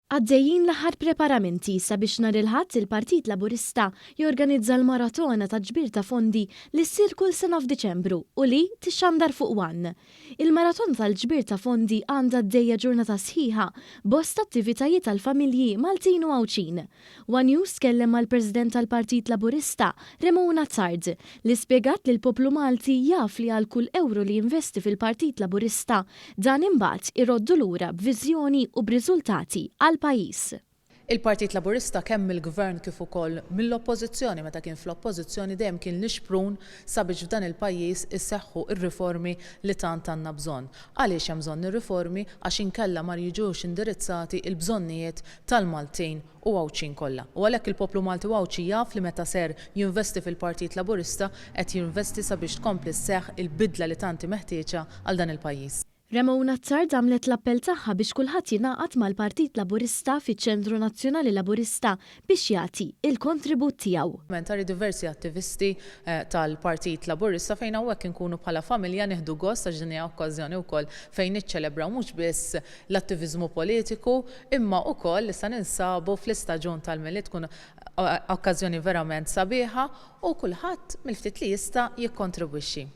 Għaddejjin l-aħħar preparamenti sabiex nhar il-Ħadd il-Partit Laburista jorganizza l-maratona ta' ġbir ta' fondi li ssir kull sena f'Diċembru u li tixxandar fuq One. Il-maraton tal-ġbir ta' fondi għandha għaddejja ġurnata sħiħa bosta attivitajiet tal-familji Maltin u Għawċin. One News kellem mal-President tal-Partit Laburista Remona Zard li spjegat li l-poplu Malti jaf li għal kull euro li jinvesti fil-Partit Laburista dan imbagħad iroddu lura b'viżjoni u b'riżultati għal pajjiż. Il-Partit Laburista kemm mill-Gvern kif ukoll mill-Oppożizzjoni meta kien fl-Oppożizzjoni dejjem kien l-ixprun sabiex f'dan il-pajjiż isseħħu r-riformi li tant għandna bżonn. Għaliex hemm bżonn ir-riformi għax inkella ma jiġux indirizzati l-bżonnijiet tal-Maltin u Għawċin kollha. U għalhekk il-poplu Malti u Għawċi jaf li meta ser jinvesti fil-Partit Laburista qed jinvesti sabiex tkompli sseħħ il-bidla li tanti meħtieġa għal dan il-pajjiż. Remona Zard għamlet l-appell tagħha biex kulħadd jingħaqad mal-Partit Laburista fiċ-Ċentru Nazzjonali Laburista biex jagħti il-kontribut tiegħu. Mentari diversi attivisti tal-Partit Laburista fejn hawnhekk inkunu bħala familja nieħdu gost għax din hija okkażjoni wkoll fejn niċċelebraw mhux biss l-attiviżmu politiku imma wkoll issa ninsabu fl-istaġun tal-milli tkun okkażjoni verament sabiħa u kulħadd mill-ftit li jista' jikkontribwixxi.